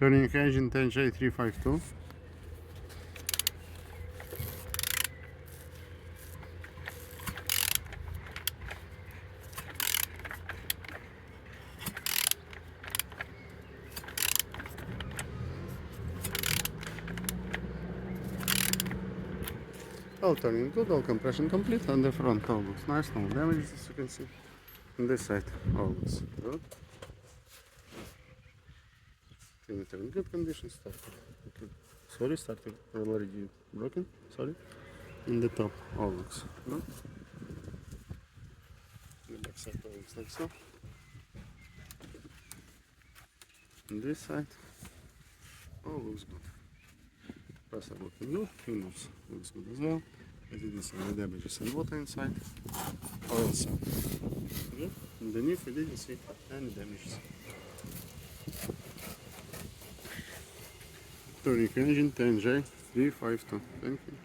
Turning engine 10J352. All turning good, all compression complete, and the front all looks nice, no damages as you can see. On this side all looks good. Inverter in good condition, started. Okay. Sorry, started already broken, sorry. In the top all looks good. The back side all looks like so. On this side all looks good. Pressure looking good, windows looks good as well. I didn't see any damages and water inside or outside. Good. Underneath we didn't see any damages. Turning engine 10J352. Thank you.